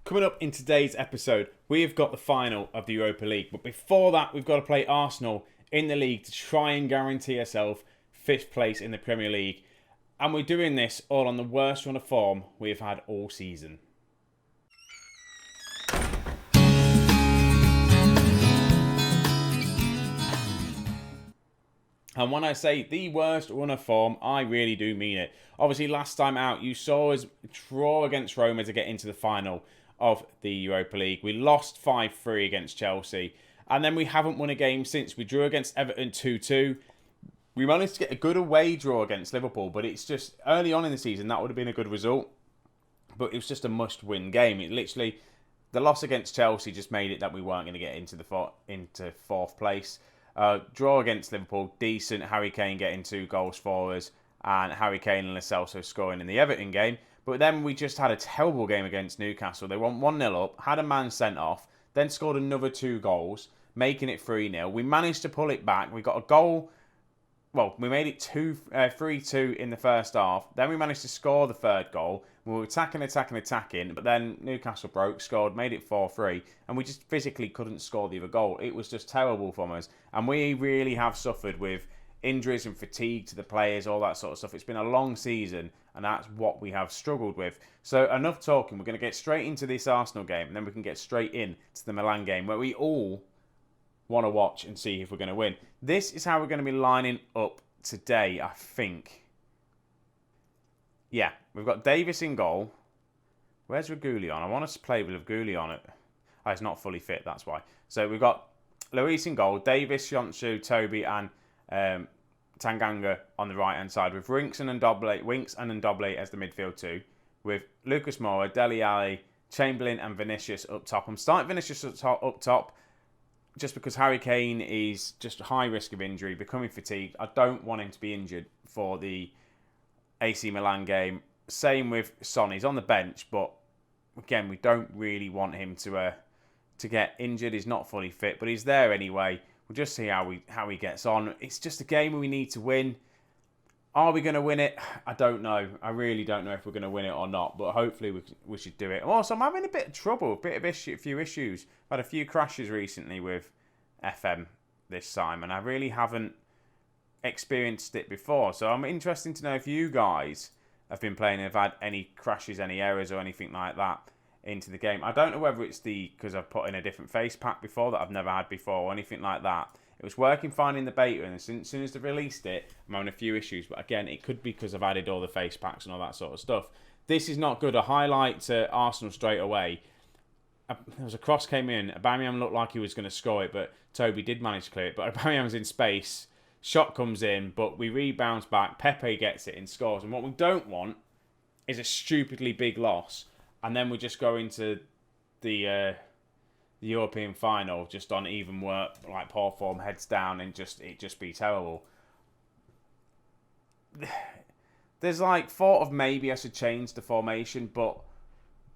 Coming up in today's episode, we've got the final of the Europa League. But before that, we've got to play Arsenal in the league to try and guarantee ourselves 5th place in the Premier League. And we're doing this all on the worst run of form we've had all season. And when I say the worst run of form, I really do mean it. Obviously, last time out, you saw us draw against Roma to get into the final of the Europa League. We lost 5-3 against Chelsea. And then we haven't won a game since. We drew against Everton 2-2. We managed to get a good away draw against Liverpool, but it's just early on in the season, that would have been a good result. But it was just a must-win game. It literally, the loss against Chelsea just made it that we weren't going to get into 4th place. Draw against Liverpool, decent. Harry Kane getting 2 goals for us, and Harry Kane and Lo Celso scoring in the Everton game. But then we just had a terrible game against Newcastle. They went 1-0 up, had a man sent off, then scored another 2 goals, making it 3-0. We managed to pull it back. We got a goal. Well, we made it 3-2 in the first half. Then we managed to score the 3rd goal. We were attacking, but then Newcastle broke, scored, made it 4-3, and we just physically couldn't score the other goal. It was just terrible from us, and we really have suffered with injuries and fatigue to the players, all that sort of stuff. It's been a long season, and that's what we have struggled with. So enough talking. We're going to get straight into this Arsenal game, and then we can get straight in to the Milan game, where we all want to watch and see if we're going to win. This is how we're going to be lining up today, I think. Yeah, we've got Davis in goal. Where's Regulion? I want us to play with Regulion. Oh, he's not fully fit, that's why. So we've got Luis in goal, Davis, Shonshu, Toby and Tanganga on the right-hand side, with Winks and Ndombele as the midfield two, with Lucas Moura, Dele Alli, Chamberlain and Vinicius up top. I'm starting Vinicius up top just because Harry Kane is just high risk of injury, becoming fatigued. I don't want him to be injured for the AC Milan game. Same with Son. He's on the bench, but again, we don't really want him to get injured. He's not fully fit, but he's there anyway. We'll just see how he gets on. It's just a game we need to win. Are we going to win it? I don't know. I really don't know if we're going to win it or not, but hopefully we should do it. Also, I'm having a bit of trouble, a few issues. I've had a few crashes recently with FM this time, and I really haven't experienced it before. So I'm interested to know if you guys have been playing and have had any crashes, any errors or anything like that into the game. I don't know whether it's because I've put in a different face pack before that I've never had before or anything like that. It was working fine in the beta, and as soon as they've released it, I'm having a few issues. But again, it could be because I've added all the face packs and all that sort of stuff. This is not good. A highlight to Arsenal straight away. There was a cross came in. Aubameyang looked like he was going to score it, but Toby did manage to clear it. But Aubameyang's in space. Shot comes in, but we rebound back. Pepe gets it and scores. And what we don't want is a stupidly big loss, and then we just go into the European final just on even work, like poor form, heads down, and it just be terrible. There's like thought of maybe I should change the formation, but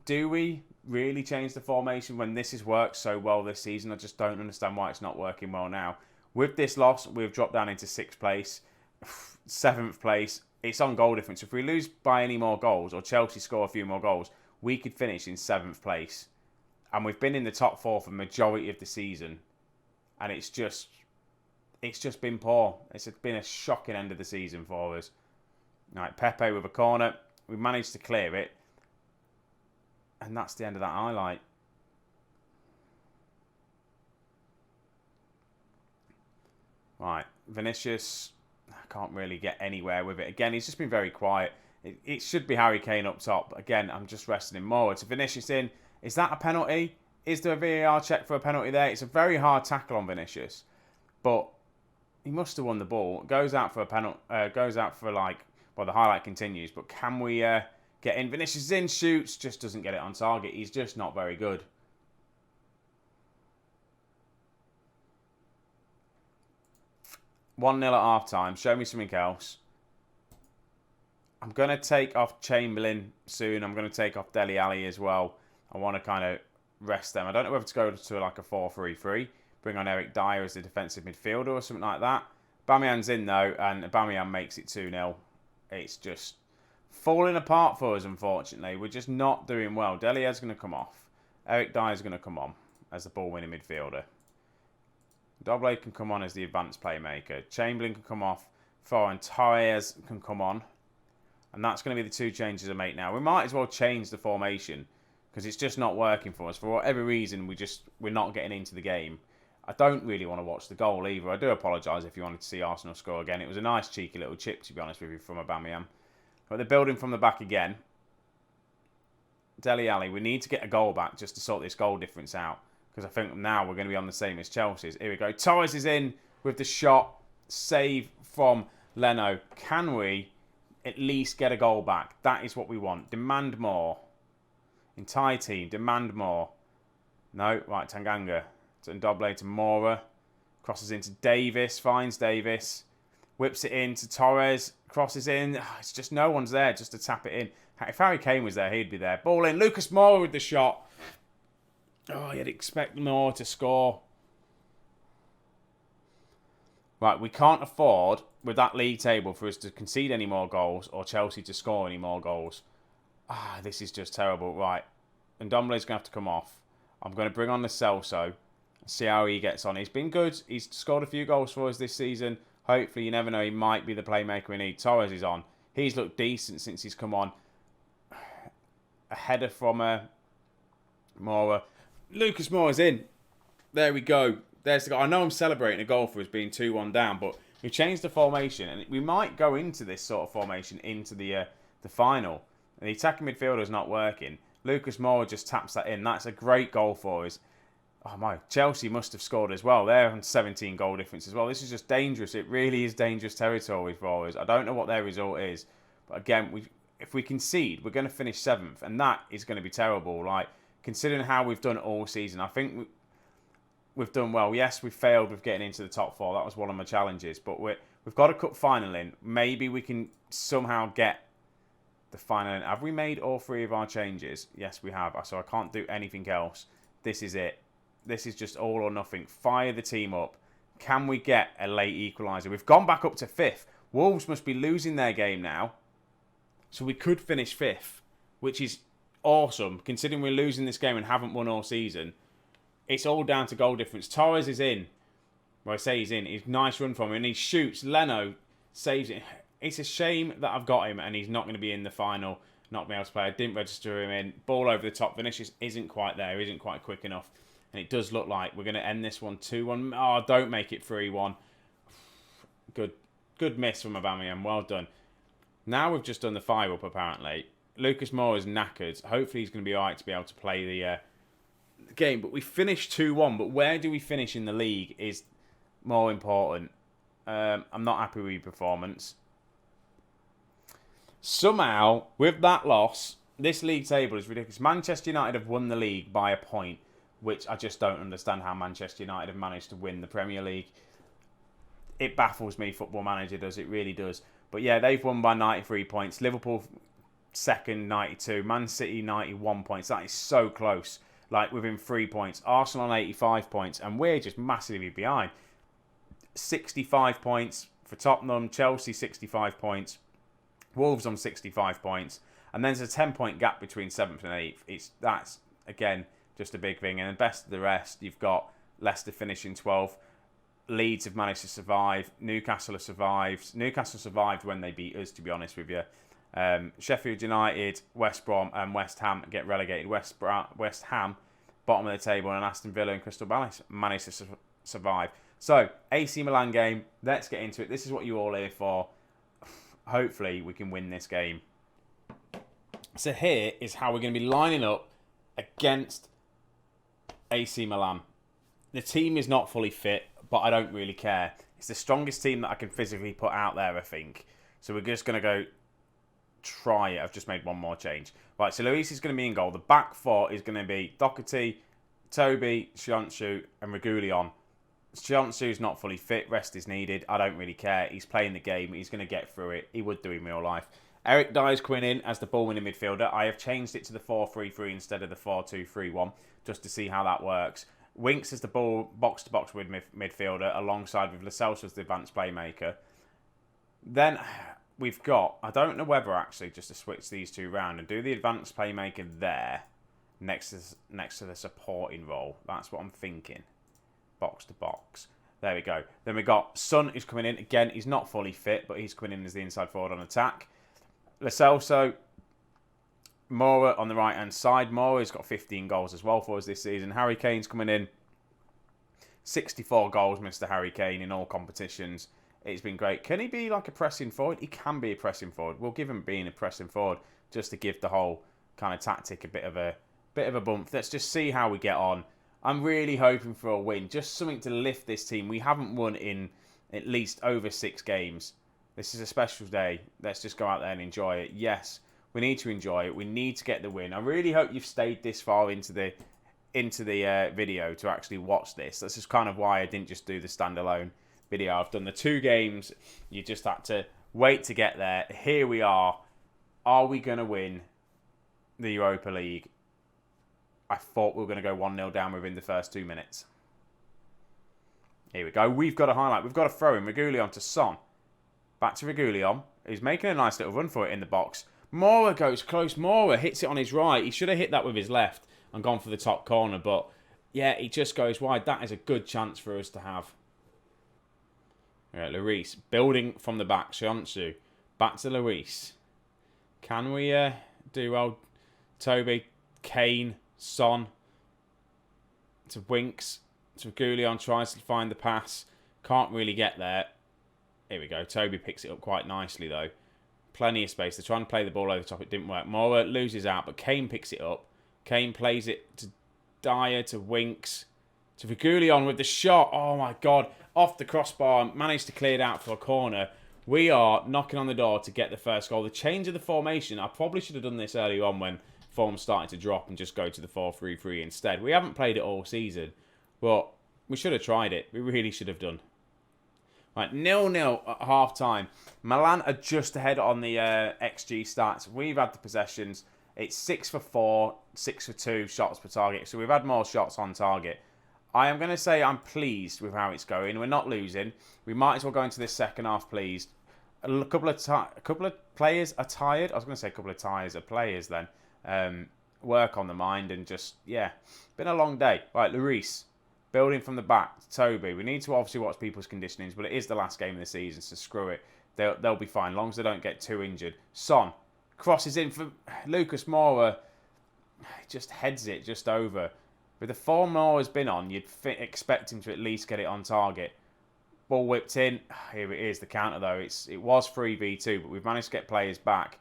do we really change the formation when this has worked so well this season? I just don't understand why it's not working well now. With this loss, we've dropped down into 6th place, 7th place. It's on goal difference. If we lose by any more goals, or Chelsea score a few more goals, we could finish in 7th place. And we've been in the top 4 for the majority of the season. And it's just been poor. It's been a shocking end of the season for us. Right, Pepe with a corner. We managed to clear it. And that's the end of that highlight. Right, Vinicius, I can't really get anywhere with it. Again, he's just been very quiet. It should be Harry Kane up top. Again, I'm just resting him more. It's Vinicius in. Is that a penalty? Is there a VAR check for a penalty there? It's a very hard tackle on Vinicius. But he must have won the ball. Goes out for a penalty. Goes out for the highlight continues. But can we get in? Vinicius in, shoots, just doesn't get it on target. He's just not very good. One 0 at half time. Show me something else. I'm going to take off Chamberlain soon. I'm going to take off Dele Alli as well. I want to kind of rest them. I don't know whether to go to like a 4-3-3. Bring on Eric Dyer as the defensive midfielder or something like that. Aubameyang's in though, and Aubameyang makes it 2-0. It's just falling apart for us, unfortunately. We're just not doing well. Dele Alli's going to come off. Eric Dyer is going to come on as the ball-winning midfielder. Doble can come on as the advanced playmaker. Chamberlain can come off. And Torres can come on. And that's going to be the two changes I make now. We might as well change the formation because it's just not working for us. For whatever reason, we're not getting into the game. I don't really want to watch the goal either. I do apologise if you wanted to see Arsenal score again. It was a nice cheeky little chip, to be honest with you, from Aubameyang. But they're building from the back again. Dele Alli, we need to get a goal back just to sort this goal difference out. Because I think now we're going to be on the same as Chelsea's. Here we go. Torres is in with the shot. Save from Leno. Can we at least get a goal back? That is what we want. Demand more. Entire team, demand more. No, right, Tanganga. Ndombele to Mora. Crosses into Davis. Finds Davis. Whips it in to Torres. Crosses in. It's just no one's there just to tap it in. If Harry Kane was there, he'd be there. Ball in. Lucas Moura with the shot. Oh, you'd expect Moura to score. Right, we can't afford, with that league table, for us to concede any more goals or Chelsea to score any more goals. This is just terrible. Right, Ndombele's going to have to come off. I'm going to bring on the Celso. See how he gets on. He's been good. He's scored a few goals for us this season. Hopefully, you never know, he might be the playmaker we need. Torres is on. He's looked decent since he's come on. A header from Moura. Lucas Moura's in. There we go. There's the goal. I know I'm celebrating a goal for us being 2-1 down, but we've changed the formation, and we might go into this sort of formation into the final. The attacking midfielder is not working. Lucas Moura just taps that in. That's a great goal for us. Oh my, Chelsea must have scored as well. They're on 17 goal difference as well. This is just dangerous. It really is dangerous territory for us. I don't know what their result is. But again, if we concede, we're going to finish 7th. And that is going to be terrible. Like, considering how we've done all season, I think we've done well. Yes, we failed with getting into the top 4. That was one of my challenges. But we've got a cup final in. Maybe we can somehow get the final in. Have we made all 3 of our changes? Yes, we have. So I can't do anything else. This is it. This is just all or nothing. Fire the team up. Can we get a late equaliser? We've gone back up to 5th. Wolves must be losing their game now. So we could finish 5th, which is awesome, considering we're losing this game and haven't won all season. It's all down to goal difference. Torres is in. Well, I say he's in. It's a nice run from him. And he shoots. Leno saves it. It's a shame that I've got him and he's not going to be in the final. Not be able to play. I didn't register him in. Ball over the top. Vinicius isn't quite there. Isn't quite quick enough. And it does look like we're going to end this one 2-1. Oh, don't make it 3-1. Good miss from Aubameyang. Well done. Now we've just done the fire-up, apparently. Lucas Moura is knackered. Hopefully he's going to be all right to be able to play the game. But we finished 2-1. But where do we finish in the league is more important. I'm not happy with your performance. Somehow, with that loss, this league table is ridiculous. Manchester United have won the league by a point, which I just don't understand how Manchester United have managed to win the Premier League. It baffles me, Football Manager does. It really does. But yeah, they've won by 93 points. Liverpool second, 92. Man City, 91 points. That is so close. Like, within 3 points. Arsenal on 85 points. And we're just massively behind. 65 points for Tottenham. Chelsea, 65 points. Wolves on 65 points. And then there's a 10-point gap between 7th and 8th. That's, again, just a big thing. And the best of the rest, you've got Leicester finishing 12th. Leeds have managed to survive. Newcastle have survived. Newcastle survived when they beat us, to be honest with you. Sheffield United, West Brom and West Ham get relegated. West Ham, bottom of the table, and Aston Villa and Crystal Palace managed to survive. So, AC Milan game, let's get into it. This is what you're all here for. Hopefully, we can win this game. So here is how we're going to be lining up against AC Milan. The team is not fully fit, but I don't really care. It's the strongest team that I can physically put out there, I think. So we're just going to go try it. I've just made one more change. Right, so Luis is going to be in goal. The back 4 is going to be Doherty, Toby, Sionchu and Reguilon. Sionchu's not fully fit. Rest is needed. I don't really care. He's playing the game. He's going to get through it. He would do in real life. Eric Dyer's coming in as the ball-winning midfielder. I have changed it to the 4-3-3 instead of the 4-2-3-1 just to see how that works. Winks is the ball box-to-box with midfielder alongside with Lo Celso as the advanced playmaker. Then we've got, I don't know whether actually just to switch these two round and do the advanced playmaker there. next to the supporting role. That's what I'm thinking. Box to box. There we go. Then we got Son, who's coming in. Again, he's not fully fit, but he's coming in as the inside forward on attack. Lo Celso, Mora on the right-hand side. Mora's got 15 goals as well for us this season. Harry Kane's coming in. 64 goals, Mr. Harry Kane, in all competitions. It's been great. Can he be like a pressing forward? He can be a pressing forward. We'll give him being a pressing forward just to give the whole kind of tactic a bit of a bump. Let's just see how we get on. I'm really hoping for a win. Just something to lift this team. We haven't won in at least over 6 games. This is a special day. Let's just go out there and enjoy it. Yes, we need to enjoy it. We need to get the win. I really hope you've stayed this far into the video to actually watch this. That's just kind of why I didn't just do the standalone video. I've done the 2 games. You just had to wait to get there. Here we are. Are we going to win the Europa League? I thought we were going to go 1-0 down within the first 2 minutes. Here we go. We've got a highlight. We've got a throw in. Reguilon to Son. Back to Reguilon. He's making a nice little run for it in the box. Mora goes close. Mora hits it on his right. He should have hit that with his left and gone for the top corner. But, yeah, he just goes wide. That is a good chance for us to have. All right, Lloris. Building from the back. Shonsu. Back to Lloris. Can we do well? Toby. Kane. Son to Winks to Reguilon, tries to find the pass, can't really get there. Here we go. Toby picks it up quite nicely though. Plenty of space. They're trying to play the ball over the top. It didn't work. Mora loses out, but Kane picks it up. Kane plays it to Dyer, to Winks, to Reguilon with the shot. Oh my God. Off the crossbar. Managed to clear it out for a corner. We are knocking on the door to get the first goal. The change of the formation. I probably should have done this earlier on when form started to drop and just go to the 4-3-3 instead. We haven't played it all season, but we should have tried it. We really should have done. Right, 0-0 at half-time. Milan are just ahead on the XG stats. We've had the possessions. It's 6 for 4, 6 for 2 shots per target. So we've had more shots on target. I am going to say I'm pleased with how it's going. We're not losing. We might as well go into this second half pleased. A couple of players are tired. I was going to say a couple of tires are players then. Work on the mind and just, yeah, been a long day. Right, Lloris, building from the back to Toby. We need to obviously watch people's conditionings, but it is the last game of the season, so screw it. They'll be fine, as long as they don't get too injured. Son crosses in for Lucas Moura. Just heads it just over. With the form Moura's been on, you'd expect him to at least get it on target. Ball whipped in. Here it is, the counter though. It was 3v2, but we've managed to get players back.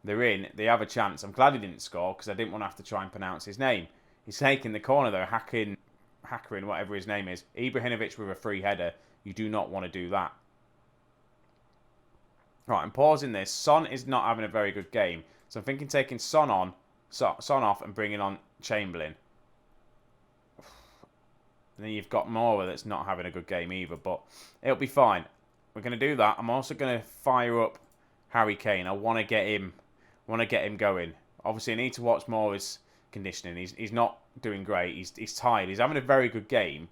They're in. They have a chance. I'm glad he didn't score because I didn't want to have to try and pronounce his name. He's taking the corner though, hacking, whatever his name is. Ibrahimovic with a free header. You do not want to do that. Right, I'm pausing this. Son is not having a very good game. So I'm thinking taking Son off and bringing on Chamberlain. And then you've got Mora that's not having a good game either, but it'll be fine. We're going to do that. I'm also going to fire up Harry Kane. I want to get him going. Obviously, I need to watch Mora's conditioning. He's not doing great. He's tired. He's having a very good game,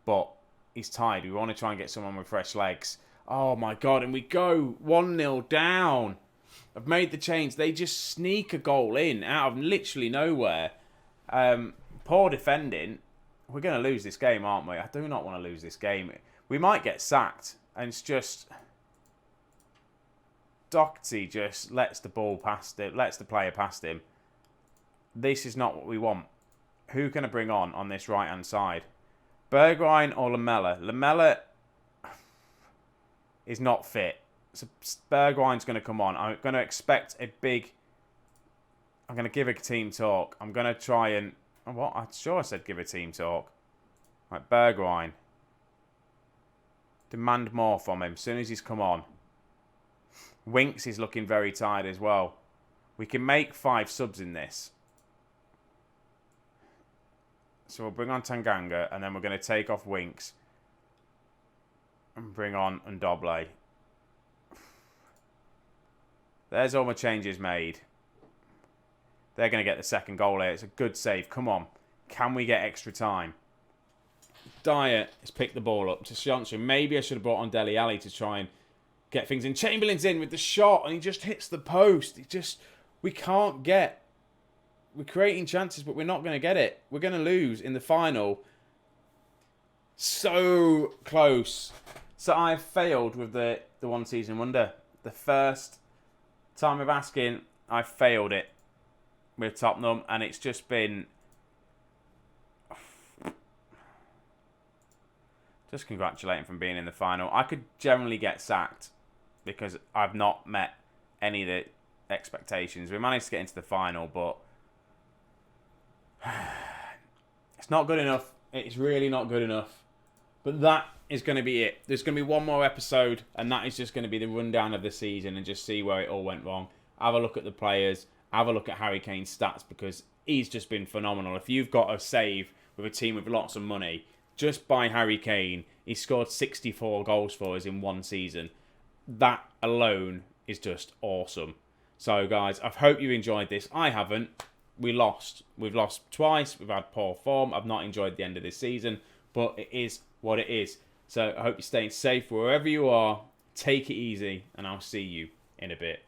but he's tired. We want to try and get someone with fresh legs. Oh my God, and we go 1-0 down. I've made the change. They just sneak a goal in out of literally nowhere. Poor defending. We're going to lose this game, aren't we? I do not want to lose this game. We might get sacked, and it's just Doherty just lets the ball past it, lets the player past him. This is not what we want. Who can I bring on this right-hand side? Bergwijn or Lamela? Lamela is not fit. So Bergwijn's going to come on. I'm going to expect a big... I'm going to give a team talk. I'm going to try and... What? I'm sure I said give a team talk. Right, Bergwijn. Demand more from him as soon as he's come on. Winks is looking very tired as well. We can make 5 subs in this. So we'll bring on Tanganga and then we're going to take off Winks. And bring on Ndoble. There's all my changes made. They're going to get the second goal here. It's a good save. Come on. Can we get extra time? Dyer has picked the ball up to Shonsu. Maybe I should have brought on Dele Alli to try and get things in. Chamberlain's in with the shot and he just hits the post. We can't get we're creating chances, but we're not going to get it. We're going to lose in the final. So close. So I've failed with the one season wonder. The first time of asking, I failed it with Tottenham, and it's just been just congratulating from being in the final. I could generally get sacked because I've not met any of the expectations. We managed to get into the final, but it's not good enough. It's really not good enough. But that is going to be it. There's going to be one more episode, and that is just going to be the rundown of the season and just see where it all went wrong. Have a look at the players. Have a look at Harry Kane's stats because he's just been phenomenal. If you've got a save with a team with lots of money, just by Harry Kane, he scored 64 goals for us in one season. That alone is just awesome. So, guys, I hope you enjoyed this. I haven't. We lost. We've lost twice. We've had poor form. I've not enjoyed the end of this season, but it is what it is. So, I hope you're staying safe wherever you are. Take it easy, and I'll see you in a bit.